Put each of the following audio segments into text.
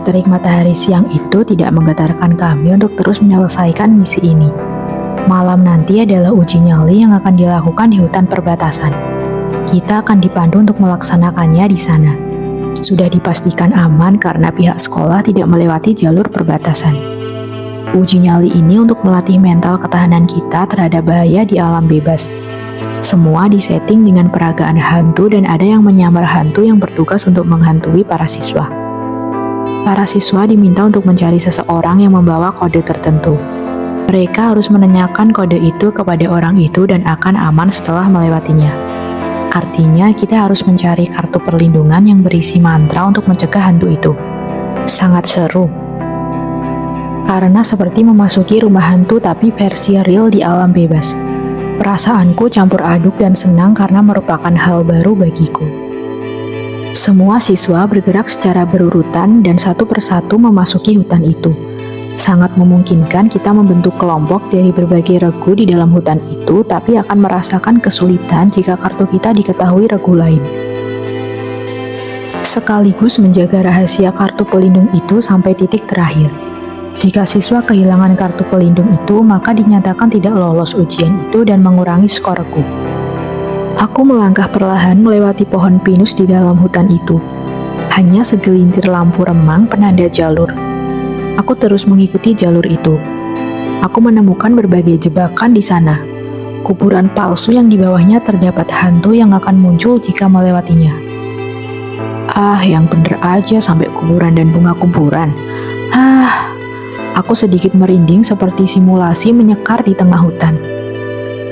terik matahari siang itu tidak menggetarkan kami untuk terus menyelesaikan misi ini. Malam nanti adalah uji nyali yang akan dilakukan di hutan perbatasan. Kita akan dipandu untuk melaksanakannya di sana. Sudah dipastikan aman karena pihak sekolah tidak melewati jalur perbatasan. Uji nyali ini untuk melatih mental ketahanan kita terhadap bahaya di alam bebas. Semua disetting dengan peragaan hantu dan ada yang menyamar hantu yang bertugas untuk menghantui para siswa. Para siswa diminta untuk mencari seseorang yang membawa kode tertentu. Mereka harus menanyakan kode itu kepada orang itu dan akan aman setelah melewatinya. Artinya, kita harus mencari kartu perlindungan yang berisi mantra untuk mencegah hantu itu. Sangat seru. Karena seperti memasuki rumah hantu tapi versi real di alam bebas. Perasaanku campur aduk dan senang karena merupakan hal baru bagiku. Semua siswa bergerak secara berurutan dan satu persatu memasuki hutan itu. Sangat memungkinkan kita membentuk kelompok dari berbagai regu di dalam hutan itu, tapi akan merasakan kesulitan jika kartu kita diketahui regu lain. Sekaligus menjaga rahasia kartu pelindung itu sampai titik terakhir. Jika siswa kehilangan kartu pelindung itu, maka dinyatakan tidak lolos ujian itu dan mengurangi skor regu. Aku melangkah perlahan melewati pohon pinus di dalam hutan itu. Hanya segelintir lampu remang penanda jalur. Aku terus mengikuti jalur itu. Aku menemukan berbagai jebakan di sana. Kuburan palsu yang di bawahnya terdapat hantu yang akan muncul jika melewatinya. Yang bener aja sampai kuburan dan bunga kuburan. Aku sedikit merinding seperti simulasi menyekar di tengah hutan.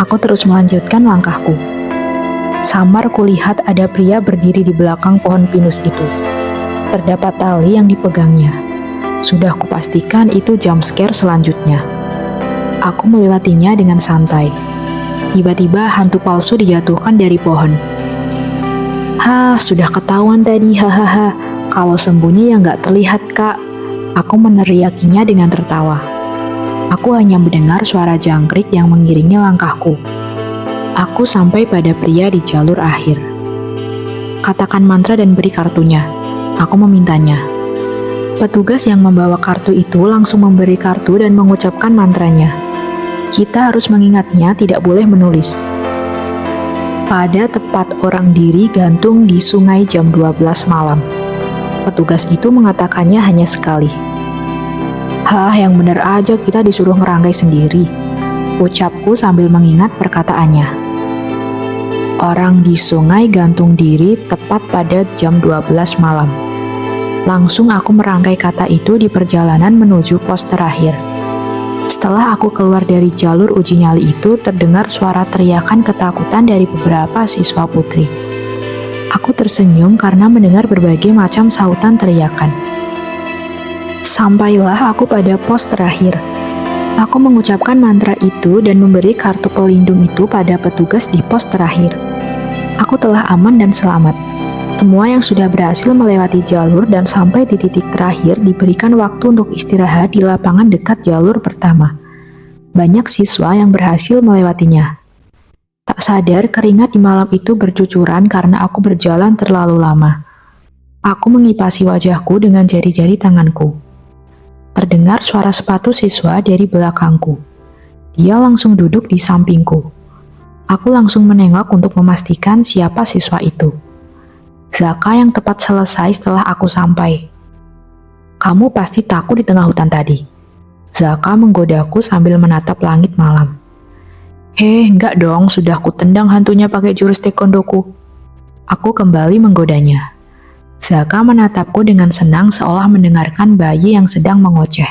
Aku terus melanjutkan langkahku. Samar kulihat ada pria berdiri di belakang pohon pinus itu. Terdapat tali yang dipegangnya. Sudah kupastikan itu jump scare selanjutnya. Aku melewatinya dengan santai. Tiba-tiba hantu palsu dijatuhkan dari pohon. Sudah ketahuan tadi, hahaha. Kalau sembunyi ya nggak terlihat, Kak. Aku meneriakinya dengan tertawa. Aku hanya mendengar suara jangkrik yang mengiringi langkahku. Aku sampai pada pria di jalur akhir. Katakan mantra dan beri kartunya. Aku memintanya. Petugas yang membawa kartu itu langsung memberi kartu dan mengucapkan mantranya. Kita harus mengingatnya, tidak boleh menulis. Pada tepat orang diri gantung di sungai jam 12 malam. Petugas itu mengatakannya hanya sekali. Yang bener aja kita disuruh ngerangkai sendiri. Ucapku sambil mengingat perkataannya. Orang di sungai gantung diri tepat pada jam 12 malam. Langsung aku merangkai kata itu di perjalanan menuju pos terakhir. Setelah aku keluar dari jalur uji nyali itu, terdengar suara teriakan ketakutan dari beberapa siswa putri. Aku tersenyum karena mendengar berbagai macam sautan teriakan. Sampailah aku pada pos terakhir. Aku mengucapkan mantra itu dan memberi kartu pelindung itu pada petugas di pos terakhir. Aku telah aman dan selamat. Semua yang sudah berhasil melewati jalur dan sampai di titik terakhir diberikan waktu untuk istirahat di lapangan dekat jalur pertama. Banyak siswa yang berhasil melewatinya. Tak sadar keringat di malam itu bercucuran karena aku berjalan terlalu lama. Aku mengipasi wajahku dengan jari-jari tanganku. Terdengar suara sepatu siswa dari belakangku. Dia langsung duduk di sampingku. Aku langsung menengok untuk memastikan siapa siswa itu. Zaka yang tepat selesai setelah aku sampai. Kamu pasti takut di tengah hutan tadi. Zaka menggodaku sambil menatap langit malam. Enggak dong, sudah ku tendang hantunya pakai jurus taekwondoku. Aku kembali menggodanya. Zaka menatapku dengan senang seolah mendengarkan bayi yang sedang mengoceh.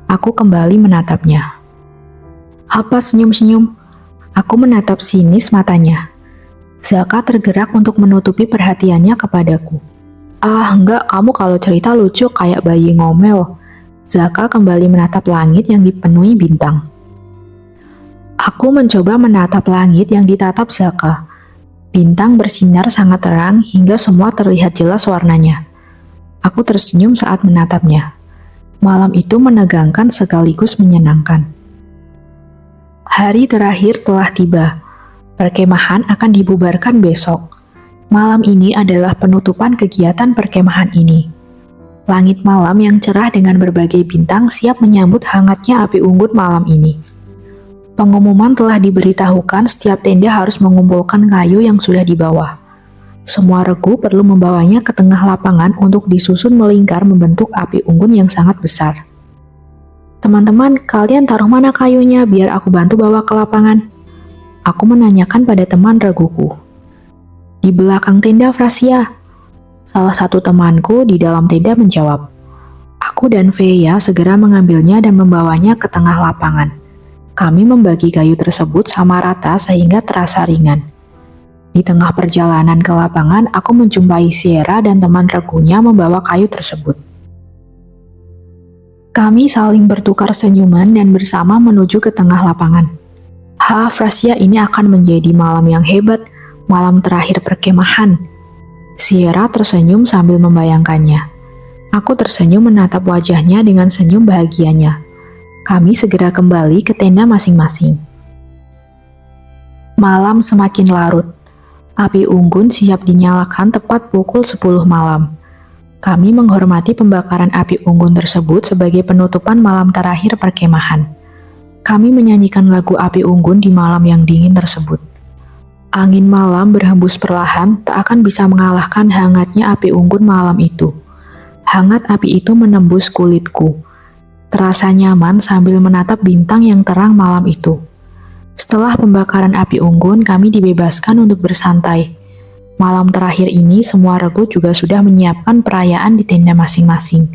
Aku kembali menatapnya. Apa senyum-senyum? Aku menatap sinis matanya. Zaka tergerak untuk menutupi perhatiannya kepadaku. Enggak, kamu kalau cerita lucu kayak bayi ngomel. Zaka kembali menatap langit yang dipenuhi bintang. Aku mencoba menatap langit yang ditatap Zaka. Bintang bersinar sangat terang hingga semua terlihat jelas warnanya. Aku tersenyum saat menatapnya. Malam itu menegangkan sekaligus menyenangkan. Hari terakhir telah tiba. Perkemahan akan dibubarkan besok. Malam ini adalah penutupan kegiatan perkemahan ini. Langit malam yang cerah dengan berbagai bintang siap menyambut hangatnya api unggun malam ini. Pengumuman telah diberitahukan, setiap tenda harus mengumpulkan kayu yang sudah dibawa. Semua regu perlu membawanya ke tengah lapangan untuk disusun melingkar membentuk api unggun yang sangat besar. Teman-teman, kalian taruh mana kayunya biar aku bantu bawa ke lapangan? Aku menanyakan pada teman reguku. Di belakang tenda, Frasia. Salah satu temanku di dalam tenda menjawab. Aku dan Veya segera mengambilnya dan membawanya ke tengah lapangan. Kami membagi kayu tersebut sama rata sehingga terasa ringan. Di tengah perjalanan ke lapangan, aku menjumpai Sierra dan teman regunya membawa kayu tersebut. Kami saling bertukar senyuman dan bersama menuju ke tengah lapangan. Frasia, ini akan menjadi malam yang hebat, malam terakhir perkemahan. Sierra tersenyum sambil membayangkannya. Aku tersenyum menatap wajahnya dengan senyum bahagianya. Kami segera kembali ke tenda masing-masing. Malam semakin larut. Api unggun siap dinyalakan tepat pukul 10 malam. Kami menghormati pembakaran api unggun tersebut sebagai penutupan malam terakhir perkemahan. Kami menyanyikan lagu api unggun di malam yang dingin tersebut. Angin malam berhembus perlahan, tak akan bisa mengalahkan hangatnya api unggun malam itu. Hangat api itu menembus kulitku. Terasa nyaman sambil menatap bintang yang terang malam itu. Setelah pembakaran api unggun, kami dibebaskan untuk bersantai. Malam terakhir ini, semua regu juga sudah menyiapkan perayaan di tenda masing-masing.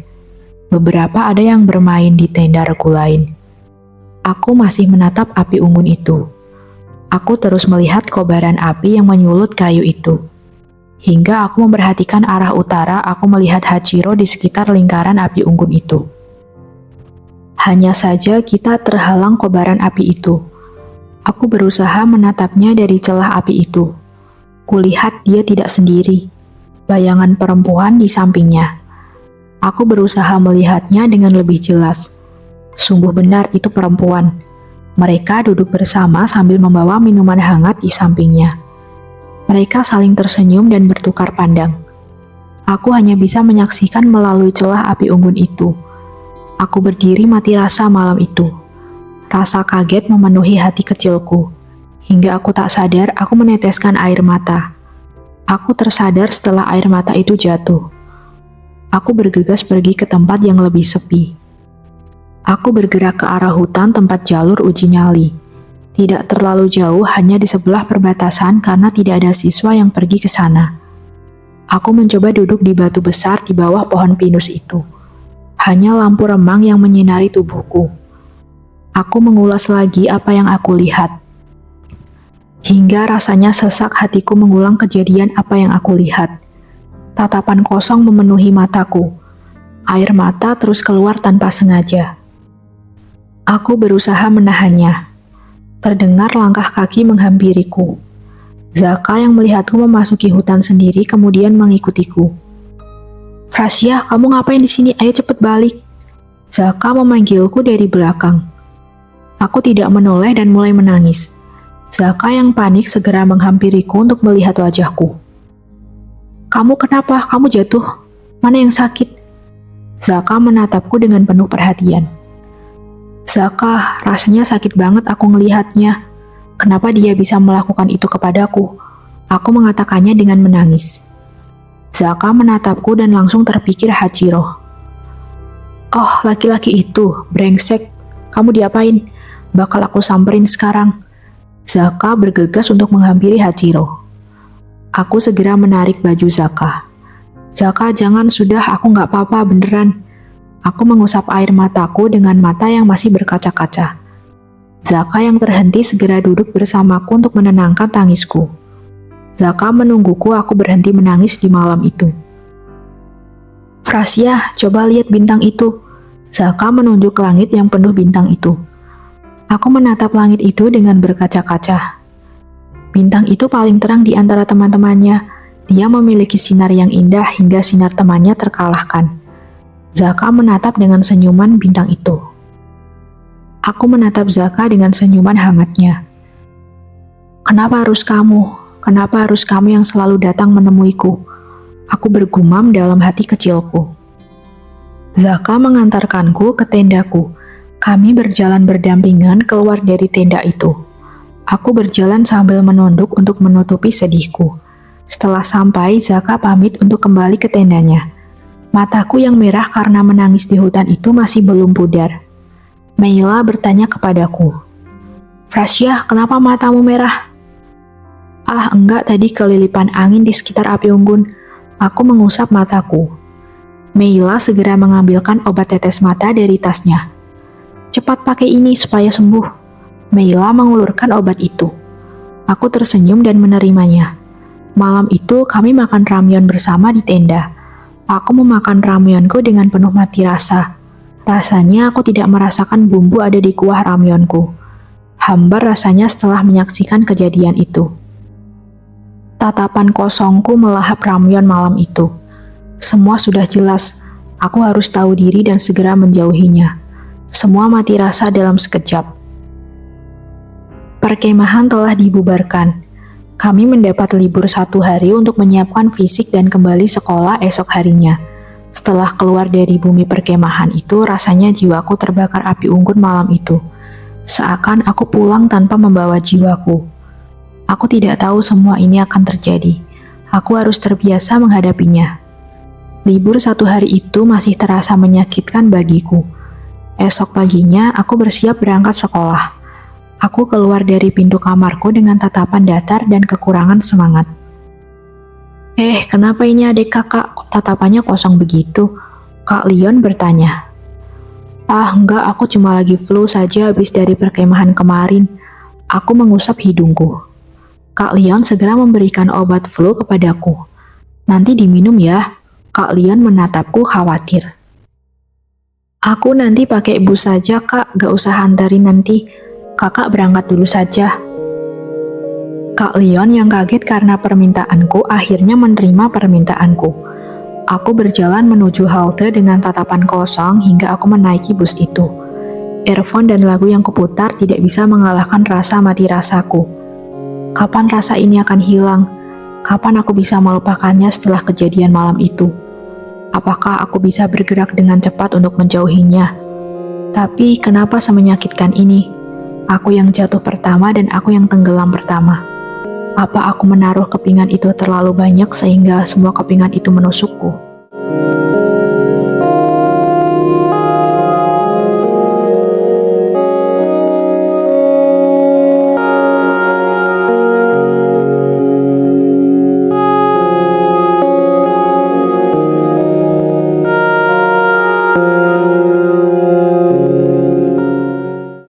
Beberapa ada yang bermain di tenda regu lain. Aku masih menatap api unggun itu. Aku terus melihat kobaran api yang menyulut kayu itu. Hingga aku memperhatikan arah utara, aku melihat Hachiro di sekitar lingkaran api unggun itu. Hanya saja kita terhalang kobaran api itu. Aku berusaha menatapnya dari celah api itu. Kulihat dia tidak sendiri. Bayangan perempuan di sampingnya. Aku berusaha melihatnya dengan lebih jelas. Sungguh benar itu perempuan. Mereka duduk bersama sambil membawa minuman hangat di sampingnya. Mereka saling tersenyum dan bertukar pandang. Aku hanya bisa menyaksikan melalui celah api unggun itu. Aku berdiri mati rasa malam itu. Rasa kaget memenuhi hati kecilku. Hingga aku tak sadar, aku meneteskan air mata. Aku tersadar setelah air mata itu jatuh. Aku bergegas pergi ke tempat yang lebih sepi. Aku bergerak ke arah hutan tempat jalur uji nyali. Tidak terlalu jauh, hanya di sebelah perbatasan karena tidak ada siswa yang pergi ke sana. Aku mencoba duduk di batu besar di bawah pohon pinus itu. Hanya lampu remang yang menyinari tubuhku. Aku mengulas lagi apa yang aku lihat. Hingga rasanya sesak hatiku mengulang kejadian apa yang aku lihat. Tatapan kosong memenuhi mataku. Air mata terus keluar tanpa sengaja. Aku berusaha menahannya. Terdengar langkah kaki menghampiriku. Zaka yang melihatku memasuki hutan sendiri kemudian mengikutiku. Frasia, kamu ngapain di sini? Ayo cepet balik. Zaka memanggilku dari belakang. Aku tidak menoleh dan mulai menangis. Zaka yang panik segera menghampiriku untuk melihat wajahku. Kamu kenapa? Kamu jatuh? Mana yang sakit? Zaka menatapku dengan penuh perhatian. Zaka, rasanya sakit banget aku ngelihatnya. Kenapa dia bisa melakukan itu kepadaku? Aku mengatakannya dengan menangis. Zaka menatapku dan langsung terpikir Hachiro. Oh, laki-laki itu, brengsek. Kamu diapain? Bakal aku samperin sekarang. Zaka bergegas untuk menghampiri Hachiro. Aku segera menarik baju Zaka. Zaka, jangan, sudah, aku nggak apa-apa, beneran. Aku mengusap air mataku dengan mata yang masih berkaca-kaca. Zaka yang terhenti segera duduk bersamaku untuk menenangkan tangisku. Zaka menungguku, aku berhenti menangis di malam itu. Frasia, coba lihat bintang itu. Zaka menunjuk ke langit yang penuh bintang itu. Aku menatap langit itu dengan berkaca-kaca. Bintang itu paling terang di antara teman-temannya. Dia memiliki sinar yang indah hingga sinar temannya terkalahkan. Zaka menatap dengan senyuman bintang itu. Aku menatap Zaka dengan senyuman hangatnya. Kenapa harus kamu? Kenapa harus kamu yang selalu datang menemuiku? Aku bergumam dalam hati kecilku. Zaka mengantarkanku ke tendaku. Kami berjalan berdampingan keluar dari tenda itu. Aku berjalan sambil menunduk untuk menutupi sedihku. Setelah sampai, Zaka pamit untuk kembali ke tendanya. Mataku yang merah karena menangis di hutan itu masih belum pudar. Meila bertanya kepadaku, "Frasya, kenapa matamu merah?" "Ah, enggak, tadi kelilipan angin di sekitar api unggun." Aku mengusap mataku. Meila segera mengambilkan obat tetes mata dari tasnya. "Cepat pakai ini supaya sembuh." Meila mengulurkan obat itu. Aku tersenyum dan menerimanya. Malam itu kami makan ramyeon bersama di tenda. Aku memakan ramyeonku dengan penuh mati rasa. Rasanya aku tidak merasakan bumbu ada di kuah ramyeonku. Hambar rasanya setelah menyaksikan kejadian itu. Tatapan kosongku melahap ramyeon malam itu. Semua sudah jelas, aku harus tahu diri dan segera menjauhinya. Semua mati rasa dalam sekejap. Perkemahan telah dibubarkan. Kami mendapat libur 1 hari untuk menyiapkan fisik dan kembali sekolah esok harinya. Setelah keluar dari bumi perkemahan itu, rasanya jiwaku terbakar api unggun malam itu. Seakan aku pulang tanpa membawa jiwaku. Aku tidak tahu semua ini akan terjadi. Aku harus terbiasa menghadapinya. Libur 1 hari itu masih terasa menyakitkan bagiku. Esok paginya, aku bersiap berangkat sekolah. Aku keluar dari pintu kamarku dengan tatapan datar dan kekurangan semangat. Kenapa ini adik kakak? Kok tatapannya kosong begitu?" Kak Leon bertanya. "Ah, enggak, aku cuma lagi flu saja habis dari perkemahan kemarin." Aku mengusap hidungku. Kak Leon segera memberikan obat flu kepadaku. "Nanti diminum ya." Kak Leon menatapku khawatir. "Aku nanti pakai bus saja kak, gak usah antarin nanti. Kakak berangkat dulu saja." Kak Leon yang kaget karena permintaanku akhirnya menerima permintaanku. Aku berjalan menuju halte dengan tatapan kosong hingga aku menaiki bus itu. Earphone dan lagu yang kuputar tidak bisa mengalahkan rasa mati rasaku. Kapan rasa ini akan hilang? Kapan aku bisa melupakannya setelah kejadian malam itu? Apakah aku bisa bergerak dengan cepat untuk menjauhinya? Tapi kenapa semenyakitkan ini? Aku yang jatuh pertama dan aku yang tenggelam pertama. Apa aku menaruh kepingan itu terlalu banyak sehingga semua kepingan itu menusukku?